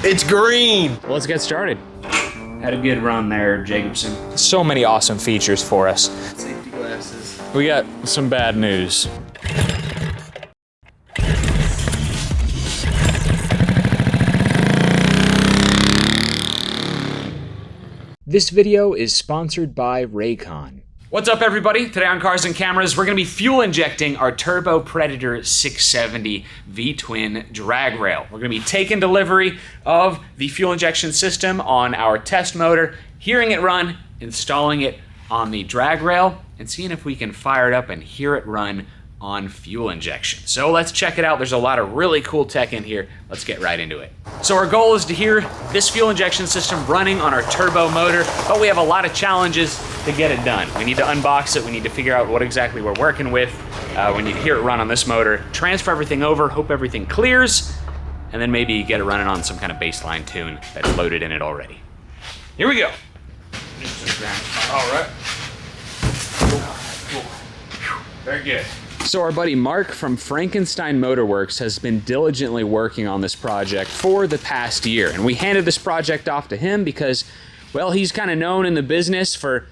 It's green. Let's get started. Had a good run there, Jacobson. So many awesome features for us. Safety glasses. We got some bad news. This video is sponsored by Raycon. What's up, everybody? Today on Cars and Cameras, we're gonna be fuel injecting our Turbo Predator 670 V-twin drag rail. We're gonna be taking delivery of the fuel injection system on our test motor, hearing it run, installing it on the drag rail, and seeing if we can fire it up and hear it run on fuel injection. So let's check it out. There's a lot of really cool tech in here. Let's get right into it. So our goal is to hear this fuel injection system running on our turbo motor, but we have a lot of challenges to get it done. We need to unbox it. We need to figure out what exactly we're working with. We need to hear it run on this motor, transfer everything over, hope everything clears, and then maybe get it running on some kind of baseline tune that's loaded in it already. Here we go. All right. Very good. So our buddy Marc from Frankenstein Motorworks has been diligently working on this project for the past year. And we handed this project off to him because, well, he's kind of known in the business for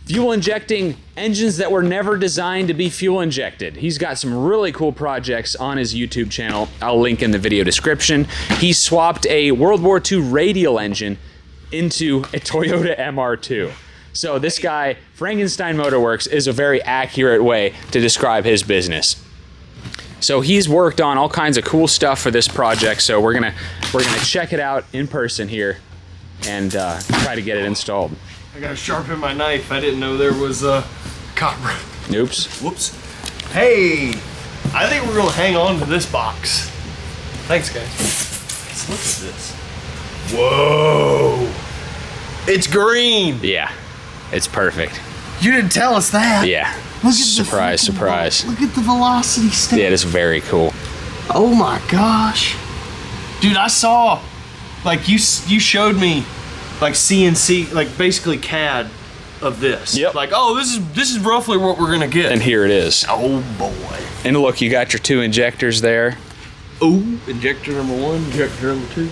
fuel injecting engines that were never designed to be fuel injected. He's got some really cool projects on his YouTube channel. I'll link in the video description. He swapped a World War II radial engine into a Toyota MR2. So this guy, Frankenstein Motorworks, is a very accurate way to describe his business. So he's worked on all kinds of cool stuff for this project. So we're gonna check it out in person here and try to get it installed. I gotta sharpen my knife. I didn't know there was a copper. Oops. Whoops. Hey, I think we're gonna hang on to this box. Thanks, guys. Let's look at this. Whoa. It's green. Yeah, it's perfect. You didn't tell us that. Yeah. Look at Surprise, surprise. Look at the velocity stick. Yeah, it is very cool. Oh my gosh. Dude, I saw, like you showed me like CNC, like basically CAD of this. Yep. Like, oh, this is roughly what we're gonna get. And here it is. Oh boy. And look, you got your two injectors there. Ooh, injector number 1, injector number 2.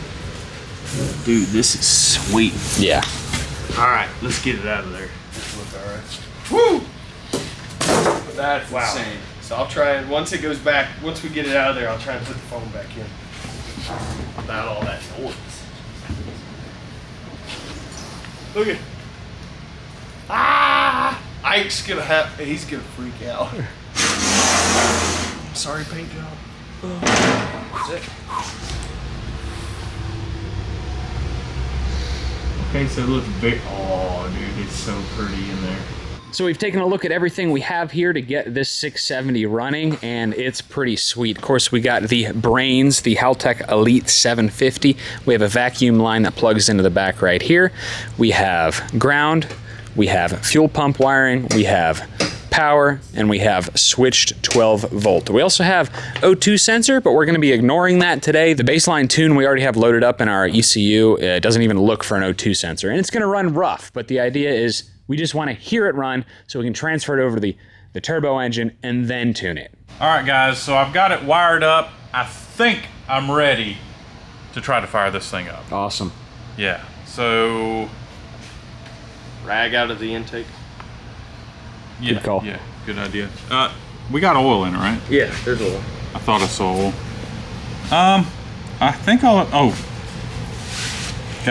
Dude, this is sweet. Yeah. All right, let's get it out of there. Look, all right. Woo! That's insane. So I'll try and once it goes back, once we get it out of there, I'll try and put the phone back in without all that noise. Look at. Ah! Ike's gonna he's gonna freak out. Sorry, paint job. That's it. Okay, so it looks big. Oh, dude, it's so pretty in there. So we've taken a look at everything we have here to get this 670 running, and it's pretty sweet. Of course, we got the brains, the Haltech Elite 750. We have a vacuum line that plugs into the back right here. We have ground, we have fuel pump wiring, we have power, and we have switched 12 volt. We also have O2 sensor, but we're gonna be ignoring that today. The baseline tune we already have loaded up in our ECU. It doesn't even look for an O2 sensor, and it's gonna run rough, but the idea is we just wanna hear it run so we can transfer it over to the turbo engine and then tune it. All right, guys, so I've got it wired up. I think I'm ready to try to fire this thing up. Awesome. Yeah, so Rag out of the intake. yeah, Good call. Yeah, good idea. We got oil in it, right? Yeah, there's a one. I thought I saw oil. I think got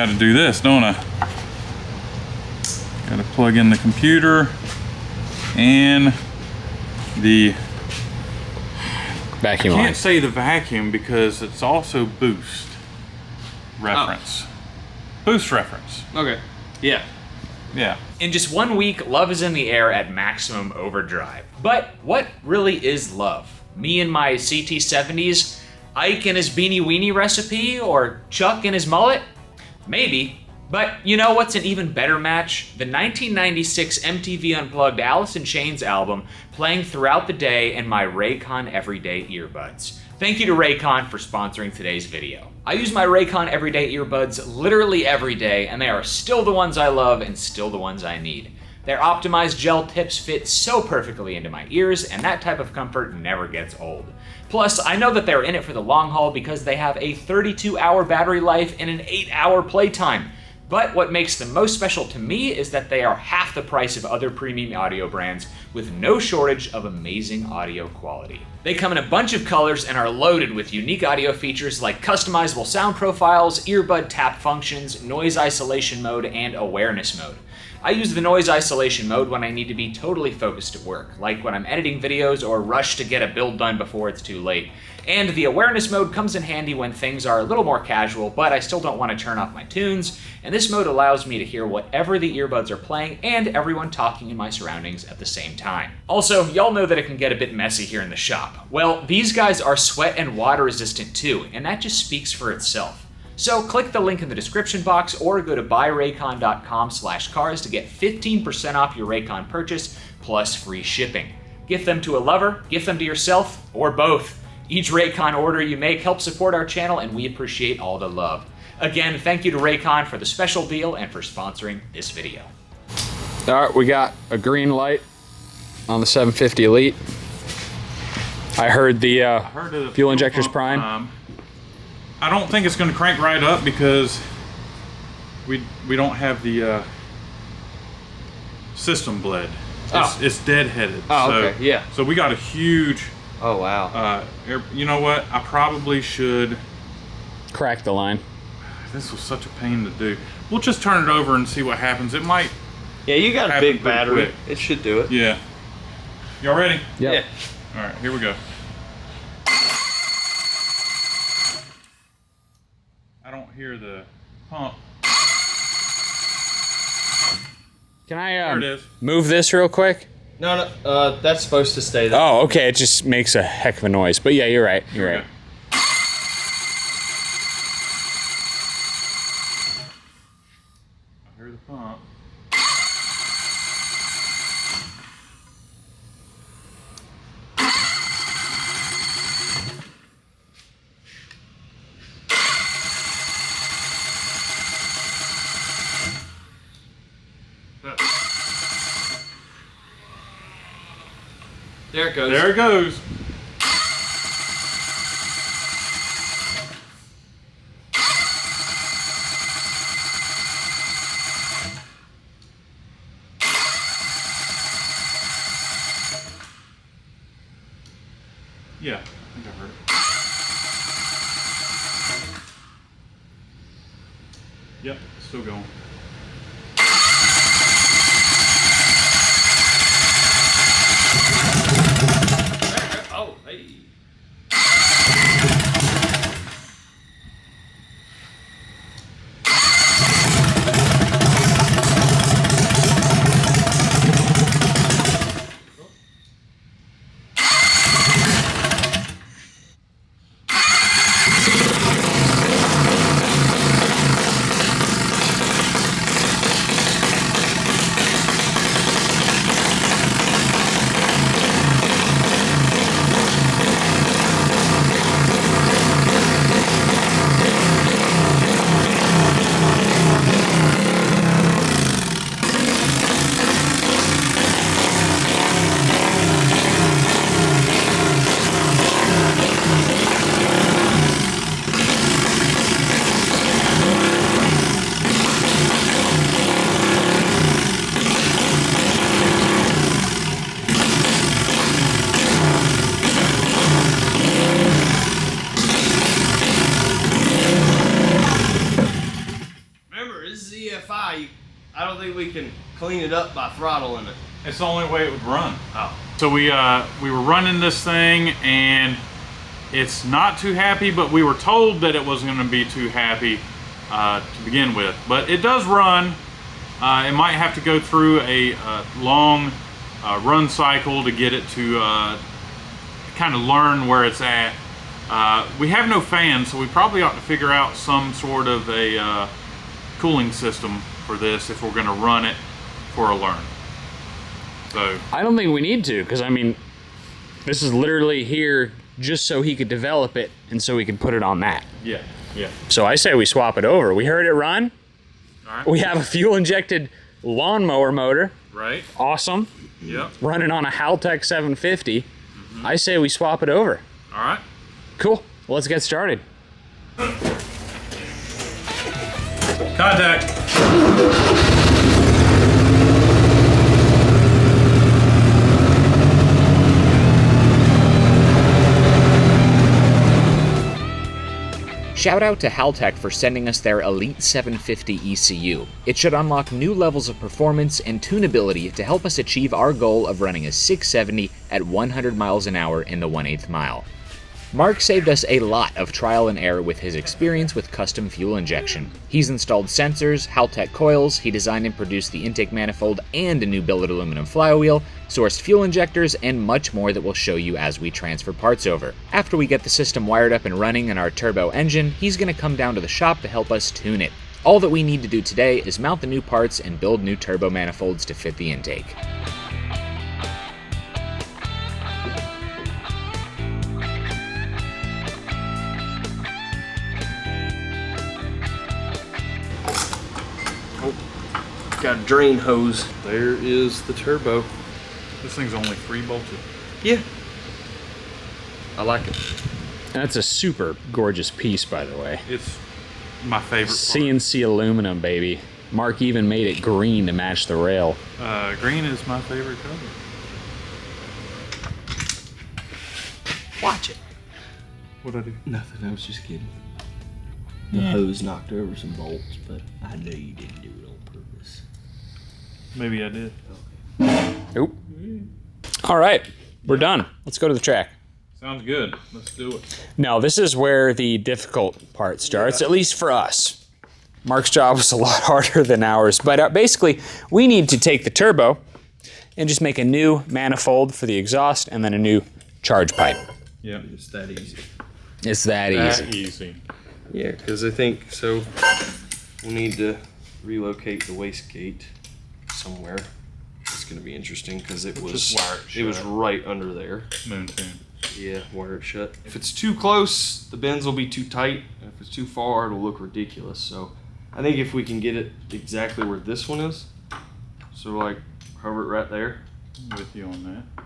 to do this, don't I? Got to plug in the computer and the Vacuum I line. can't say the vacuum because it's also boost reference. Boost reference. Okay. Yeah. Yeah. In just 1 week, love is in the air at maximum overdrive. But what really is love? Me and my CT70s, Ike and his beanie weenie recipe, or Chuck and his mullet? Maybe. But you know what's an even better match? The 1996 MTV Unplugged Alice in Chains album playing throughout the day in my Raycon Everyday earbuds. Thank you to Raycon for sponsoring today's video. I use my Raycon Everyday earbuds literally every day, and they are still the ones I love and still the ones I need. Their optimized gel tips fit so perfectly into my ears, and that type of comfort never gets old. Plus, I know that they're in it for the long haul because they have a 32-hour battery life and an 8-hour playtime. But what makes them most special to me is that they are half the price of other premium audio brands with no shortage of amazing audio quality. They come in a bunch of colors and are loaded with unique audio features like customizable sound profiles, earbud tap functions, noise isolation mode, and awareness mode. I use the noise isolation mode when I need to be totally focused at work, like when I'm editing videos or rush to get a build done before it's too late. And the awareness mode comes in handy when things are a little more casual, but I still don't want to turn off my tunes, and this mode allows me to hear whatever the earbuds are playing and everyone talking in my surroundings at the same time. Also, y'all know that it can get a bit messy here in the shop. Well, these guys are sweat and water resistant too, and that just speaks for itself. So click the link in the description box or go to buyraycon.com/cars to get 15% off your Raycon purchase plus free shipping. Gift them to a lover, gift them to yourself, or both. Each Raycon order you make helps support our channel and we appreciate all the love. Again, thank you to Raycon for the special deal and for sponsoring this video. All right, we got a green light on the 750 Elite. I heard the fuel injector's prime. I don't think it's going to crank right up because we don't have the system bled. It's deadheaded. Oh, okay, yeah. So we got a huge... Oh, wow. You know what? I probably should... Crack the line. This was such a pain to do. We'll just turn it over and see what happens. It might... Yeah, you got a big battery. Quick. It should do it. Yeah. Y'all ready? Yep. Yeah. All right, here we go. I don't hear the pump. Can There I it is. move this real quick? No, that's supposed to stay there. Oh, okay. It just makes a heck of a noise. But yeah, you're right. You're right. I hear the pump. There it goes. There it goes. Yeah, I think I heard it. Yep, still going. Oh, hey. I don't think we can clean it up by throttling it. It's the only way it would run. Oh. So we were running this thing and it's not too happy, but we were told that it wasn't going to be too happy to begin with. But it does run. It might have to go through a long run cycle to get it to kind of learn where it's at. We have no fan, so we probably ought to figure out some sort of a cooling system for this if we're going to run it for a learn. So I don't think we need to, because I mean, this is literally here just so he could develop it and so we could put it on that. yeah. So I say we swap it over. We heard it run. All right. We have a fuel injected lawnmower motor. Right. Awesome. Yep. Running on a Haltech 750. I say we swap it over. All right. Cool. Well, let's get started. Contact. Shout out to Haltech for sending us their Elite 750 ECU. It should unlock new levels of performance and tunability to help us achieve our goal of running a 670 at 100 miles an hour in the 1/8 mile. Marc saved us a lot of trial and error with his experience with custom fuel injection. He's installed sensors, Haltech coils, he designed and produced the intake manifold and a new billet aluminum flywheel, sourced fuel injectors, and much more that we'll show you as we transfer parts over. After we get the system wired up and running in our turbo engine, he's going to come down to the shop to help us tune it. All that we need to do today is mount the new parts and build new turbo manifolds to fit the intake. Got a drain hose. There is the turbo. This thing's only 3 bolted. Yeah. I like it. That's a super gorgeous piece, by the way. It's my favorite part. CNC aluminum, baby. Marc even made it green to match the rail. Green is my favorite color. Watch it. What'd I do? Nothing, I was just kidding. The hose knocked over some bolts, but I know you didn't do it on purpose. Maybe I did. Nope. All right, we're done. Let's go to the track. Sounds good. Let's do it. Now, this is where the difficult part starts, at least for us. Marc's job was a lot harder than ours, but basically, we need to take the turbo and just make a new manifold for the exhaust and then a new charge pipe. Yeah. It's that easy. It's that easy. Easy. Yeah, because I think, so we'll need to relocate the wastegate somewhere. It's going to be interesting because it was right under there. Moon tune. Yeah, wire it shut. If it's too close, the bends will be too tight. If it's too far, it'll look ridiculous. So I think if we can get it exactly where this one is, so like hover it right there. I'm with you on that.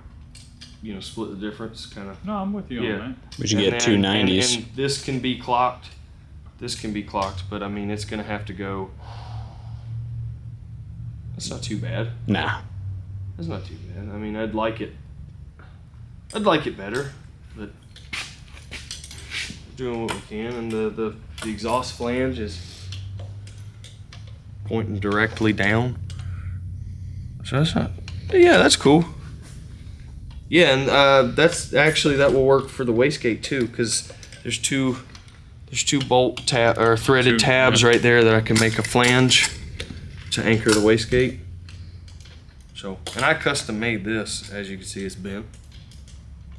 You know, split the difference, kind of. No, I'm with you on that. We should get 290s. And this can be clocked. This can be clocked, but I mean, it's going to have to go. That's not too bad. Nah. That's not too bad. I mean, I'd like it better, but doing what we can, and the exhaust flange is pointing directly down. So that's not. Yeah, that's cool. Yeah, and that's actually that will work for the wastegate too, because there's two bolt threaded tabs right there that I can make a flange to anchor the wastegate. So, and I custom made this. As you can see, it's bent,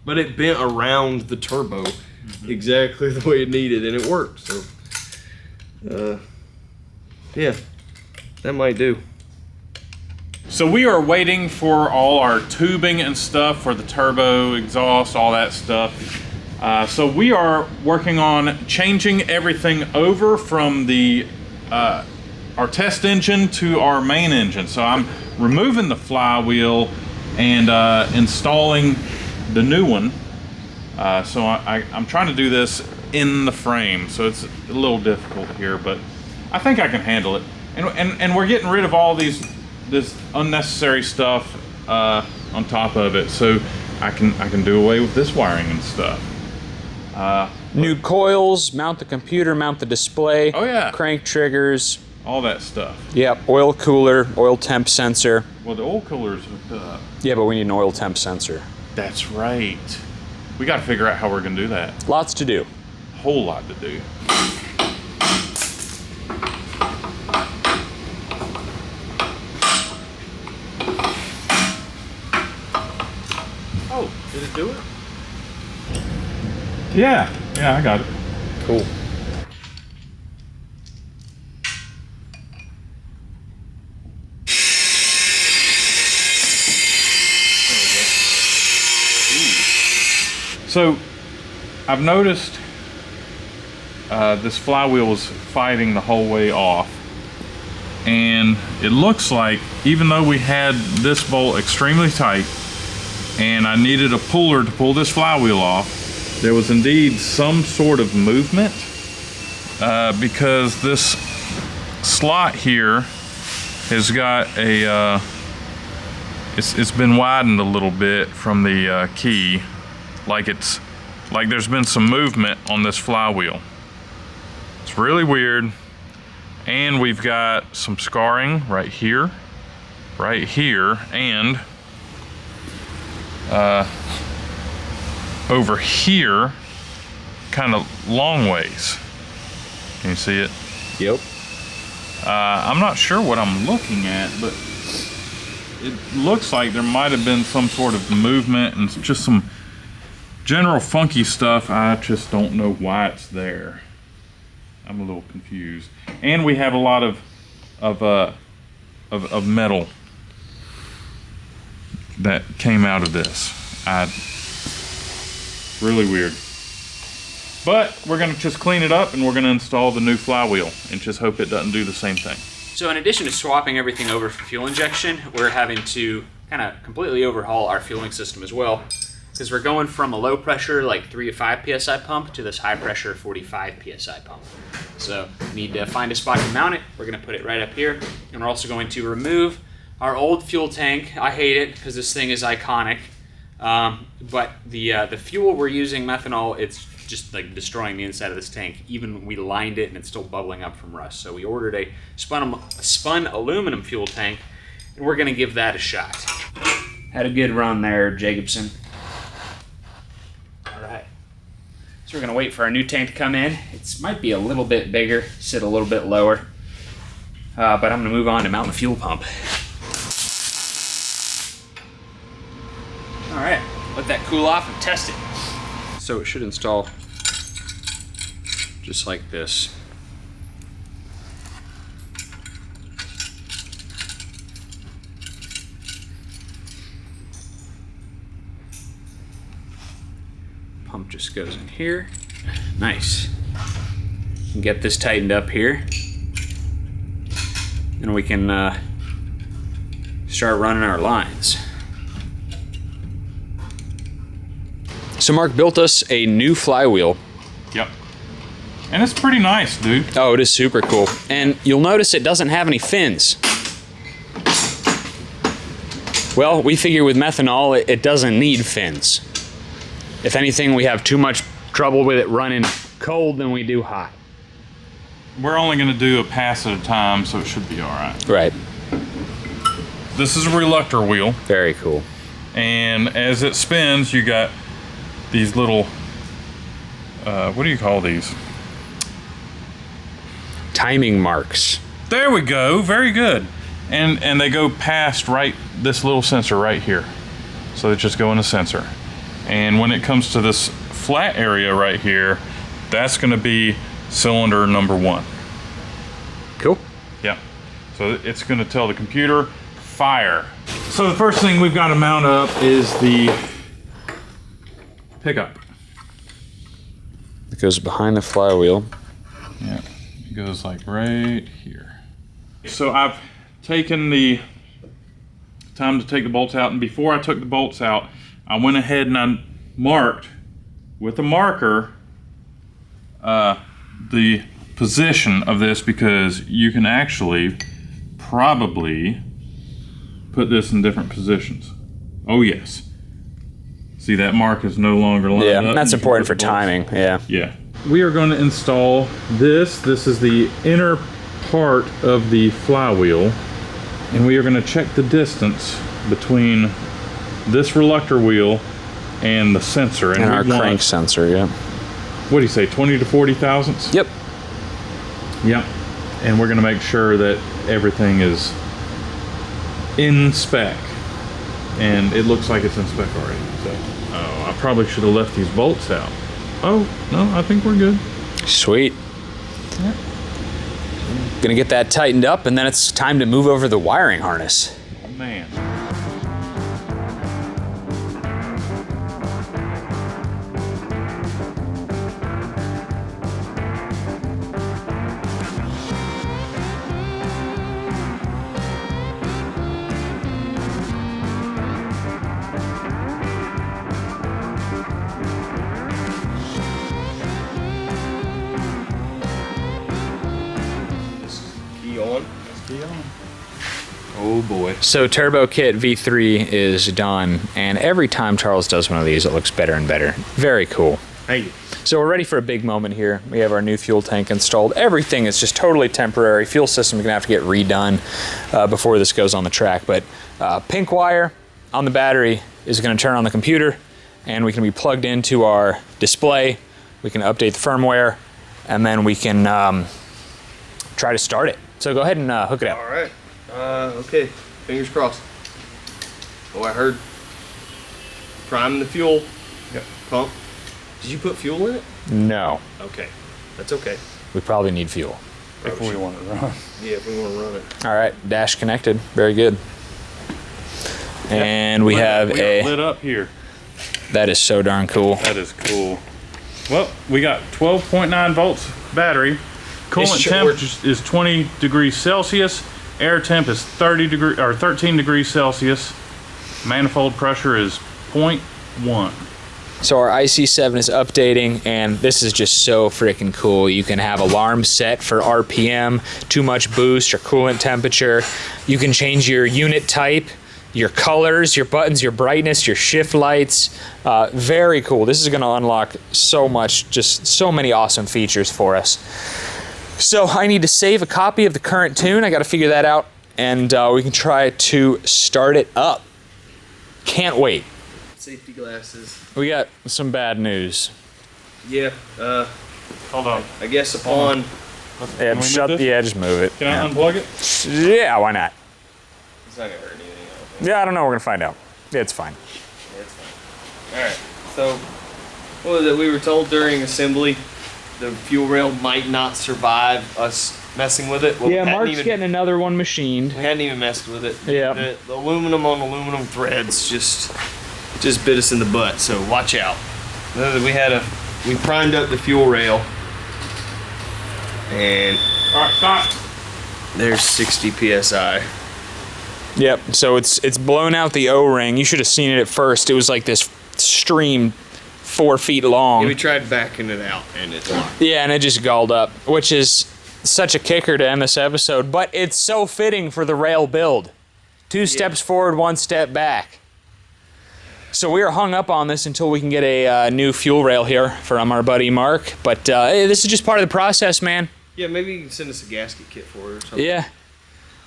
but it bent around the turbo exactly the way it needed, and it worked. So, yeah, that might do. So we are waiting for all our tubing and stuff for the turbo, exhaust, all that stuff. So we are working on changing everything over from the our test engine to our main engine. So I'm removing the flywheel and installing the new one. So I'm trying to do this in the frame, so it's a little difficult here, but I think I can handle it. And we're getting rid of all this unnecessary stuff on top of it, so I can do away with this wiring and stuff. New coils, mount the computer, mount the display. Oh yeah. Crank triggers. All that stuff. Yep, oil cooler, oil temp sensor. Well, the oil cooler's hooked up. Yeah, but we need an oil temp sensor. That's right. We got to figure out how we're going to do that. Lots to do. Whole lot to do. Oh, did it do it? Yeah, I got it. Cool. So, I've noticed this flywheel was fighting the whole way off, and it looks like even though we had this bolt extremely tight and I needed a puller to pull this flywheel off, there was indeed some sort of movement because this slot here has got a, it's been widened a little bit from the key, like there's been some movement on this flywheel. It's really weird. And we've got some scarring right here, and over here, kind of long ways. Can you see it? Yep. I'm not sure what I'm looking at, but it looks like there might have been some sort of movement and just some general funky stuff. I just don't know why it's there. I'm a little confused. And we have a lot of metal that came out of this. Really weird. But we're gonna just clean it up and we're gonna install the new flywheel and just hope it doesn't do the same thing. So in addition to swapping everything over for fuel injection, we're having to kind of completely overhaul our fueling system as well, because we're going from a low pressure, like 3 to 5 PSI pump to this high pressure 45 PSI pump. So we need to find a spot to mount it. We're gonna put it right up here. And we're also going to remove our old fuel tank. I hate it because this thing is iconic. But the fuel we're using, methanol, it's just like destroying the inside of this tank. Even we lined it and it's still bubbling up from rust. So we ordered a spun aluminum fuel tank, and we're gonna give that a shot. Had a good run there, Jacobson. All right. So we're gonna wait for our new tank to come in. It might be a little bit bigger, sit a little bit lower. But I'm gonna move on to mount the fuel pump. All right, let that cool off and test it. So it should install just like this. Pump just goes in here. Nice. And get this tightened up here. And we can start running our lines. So Mark built us a new flywheel. Yep. And it's pretty nice, dude. Oh, it is super cool. And you'll notice it doesn't have any fins. Well, we figure with methanol, it doesn't need fins. If anything, we have too much trouble with it running cold than we do hot. We're only gonna do a pass at a time, so it should be all right. Right. This is a reluctor wheel. Very cool. And as it spins, you got these little, what do you call these? Timing marks. There we go, very good. And they go past this little sensor right here. So they just go in the sensor. And when it comes to this flat area right here, that's gonna be cylinder number 1. Cool. Yeah. So it's gonna tell the computer, fire. So the first thing we've got to mount up is the pickup. It goes behind the flywheel. Yeah, it goes like right here. So I've taken the time to take the bolts out, and before I took the bolts out, I went ahead and I marked with a marker the position of this, because you can actually probably put this in different positions. Oh yes. See, that mark is no longer lined up. Yeah, that's important for timing. Yeah. Yeah. We are going to install this. This is the inner part of the flywheel, and we are going to check the distance between this reluctor wheel and the sensor. And our crank sensor, yeah. What do you say, 20 to 40 thousandths? Yep. Yep. And we're going to make sure that everything is in spec. And it looks like it's in spec already. So, oh, I probably should have left these bolts out. Oh, no, I think we're good. Sweet. Yeah. Gonna get that tightened up, and then it's time to move over the wiring harness. Oh, man. Oh boy. So Turbo Kit V3 is done, and every time Charles does one of these, it looks better and better. Very cool. Thank you. So we're ready for a big moment here. We have our new fuel tank installed. Everything is just totally temporary. Fuel system is gonna have to get redone before this goes on the track. But pink wire on the battery is gonna turn on the computer, and we can be plugged into our display. We can update the firmware, and then we can try to start it. So go ahead and hook it up. All right. Okay. Fingers crossed. Oh, I heard. Prime the fuel pump. Did you put fuel in it? No, Okay. That's okay. we probably need fuel. If we want to run. Yeah, if we want to run it. All right, dash connected, very good. And we have we a, are lit up here. that is so darn cool. That is cool. Well, we got 12.9 volts battery. Coolant temp is 20 degrees Celsius. Air temp is 13 degrees Celsius. Manifold pressure is 0.1. So our IC7 is updating, and this is just so freaking cool. You can have alarms set for RPM, too much boost, or coolant temperature. You can change your unit type, your colors, your buttons, your brightness, your shift lights. Very cool. This is gonna unlock so much, just so many awesome features for us. So I need to save a copy of the current tune. I gotta figure that out, and we can try to start it up. Can't wait. Safety glasses. We got some bad news. Yeah. Hold on. I guess upon. Yeah, we shut. move this? Yeah, just move it. Can I unplug it? Yeah, why not? It's not gonna hurt anything. I don't think. Yeah, I don't know. We're gonna find out. Yeah, it's fine. Yeah, it's fine. All right. So, what was it? We were told during assembly, the fuel rail might not survive us messing with it. Well, Yeah, we hadn't Mark's even- getting another one machined. We hadn't even messed with it. Yeah. The aluminum on aluminum threads just bit us in the butt. So watch out. We primed up the fuel rail, and All right, stop. there's 60 psi. Yep. So it's blown out the O-ring. You should have seen it at first. It was like this stream 4 feet long. Yeah, we tried backing it out, and it's locked. Yeah, and it just galled up, which is such a kicker to end this episode, but it's so fitting for the rail build. 2 steps forward, 1 step back. So we are hung up on this until we can get a new fuel rail here from our buddy Marc, but this is just part of the process, man. Yeah, maybe you can send us a gasket kit for it or something. Yeah.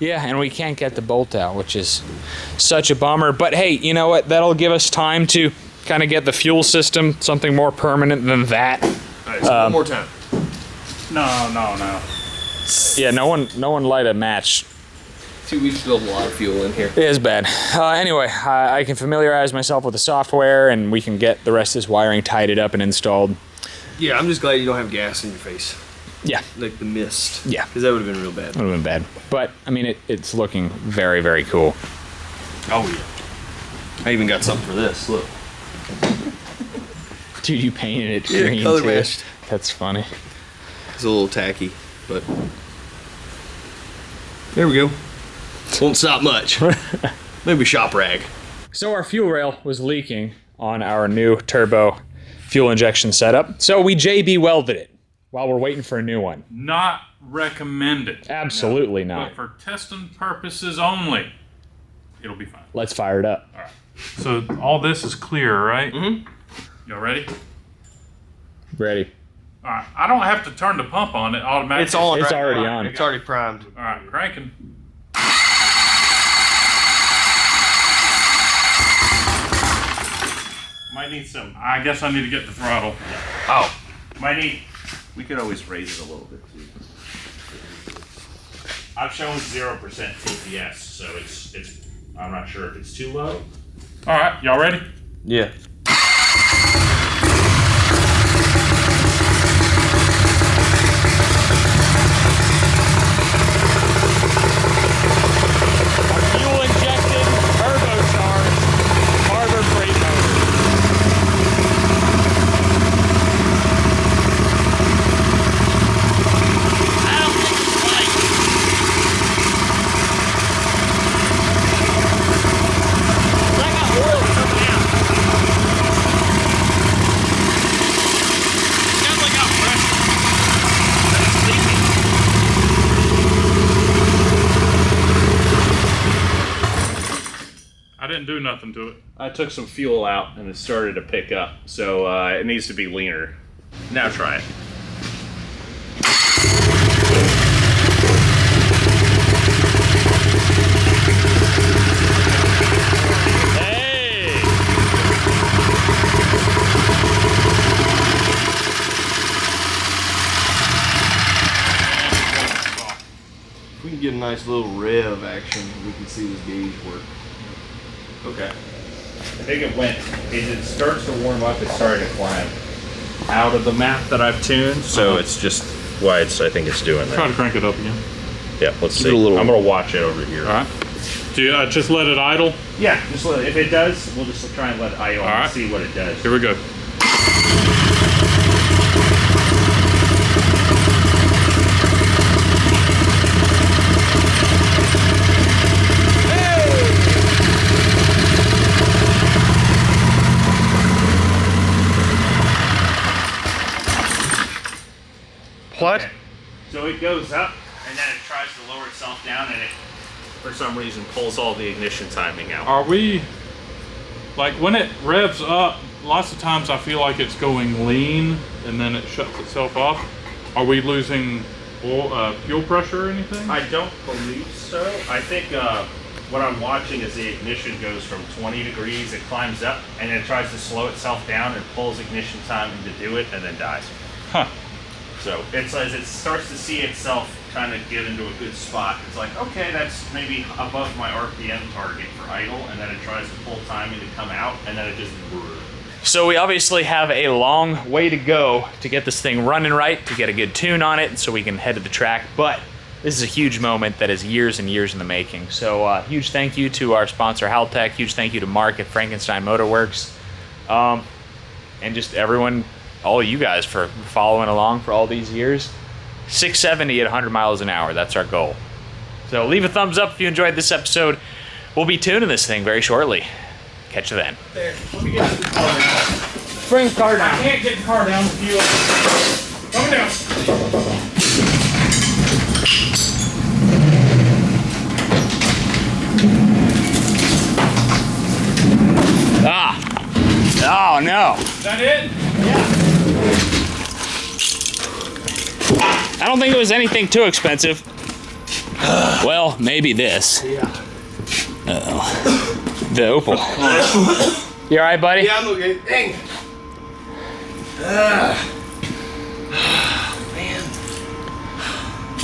Yeah, and we can't get the bolt out, which is such a bummer. But hey, you know what? That'll give us time to kind of get the fuel system something more permanent than that. All right, so one more time. No. Yeah, no one light a match. 2 weeks spilled a lot of fuel in here. It is bad. Anyway, I can familiarize myself with the software, and we can get the rest of this wiring tidied up and installed. Yeah, I'm just glad you don't have gas in your face. Yeah, Like the mist. Yeah. Because that would have been real bad. would have been bad. But, I mean, it's looking very, very cool. Oh, yeah. I even got something for this. Look. Dude, you painted it Yeah, green, color too. matched. That's funny. It's a little tacky, but there we go. Won't stop much. Maybe shop rag. So our fuel rail was leaking on our new turbo fuel injection setup. So we JB welded it while we're waiting for a new one. Not recommended. Absolutely But not. for testing purposes only, it'll be fine. Let's fire it up. All right. So all this is clear, right? Mm-hmm. Y'all ready? Ready. All right. I don't have to turn the pump on. It automatically. It's on. It's right? already on. It's already primed. All right, cranking. Might need some. I guess I need to get the throttle. Oh. Might need. We could always raise it a little bit too. I've shown 0% TPS, so it's. I'm not sure if it's too low. All right, y'all ready? Yeah. Fuel injected, turbocharged, Harbor Freight motor. I got oil coming out. didn't do nothing to it. I took some fuel out and it started to pick up, so it needs to be leaner. Now try it. If we can get a nice little rev action, we can see this gauge work. Okay. I think it starts to warm up, it started to climb out of the map that I've tuned, so it's just why I think it's doing Try to that. crank it up again. Yeah, let's see. it a little- I'm gonna watch it over here. All right. Do you just let it idle? Yeah, just let it, if it does, we'll just try and let it idle All and right. see what it does. Here we go. What? So it goes up, and then it tries to lower itself down, and it, for some reason, pulls all the ignition timing out. Are we, like when it revs up, lots of times I feel like it's going lean and then it shuts itself off. Are we losing oil, fuel pressure or anything? I don't believe so. I think what I'm watching is the ignition goes from 20 degrees, it climbs up, and then it tries to slow itself down and pulls ignition timing to do it, and then dies. Huh. So it's as it starts to see itself kind of get into a good spot. It's like, okay, that's maybe above my RPM target for idle, and then it tries to pull timing to come out, and then it just. So we obviously have a long way to go to get this thing running right, to get a good tune on it, so we can head to the track. But this is a huge moment that is years and years in the making. So huge thank you to our sponsor, Haltech. Huge thank you to Marc at Frankenstein Motorworks. And just everyone, all you guys for following along for all these years. 670 at 100 miles an hour, that's our goal. So leave a thumbs up if you enjoyed this episode. We'll be tuning this thing very shortly. Catch you then. There, let me get the car. Bring the car down. I can't get the car down with you. Coming down. Oh no. Is that it? I don't think it was anything too expensive. Well, maybe this. Yeah. Uh-oh. The Opal. You alright, buddy? Yeah, I'm okay. Dang. Man.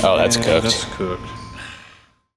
Oh, that's cooked. That's cooked.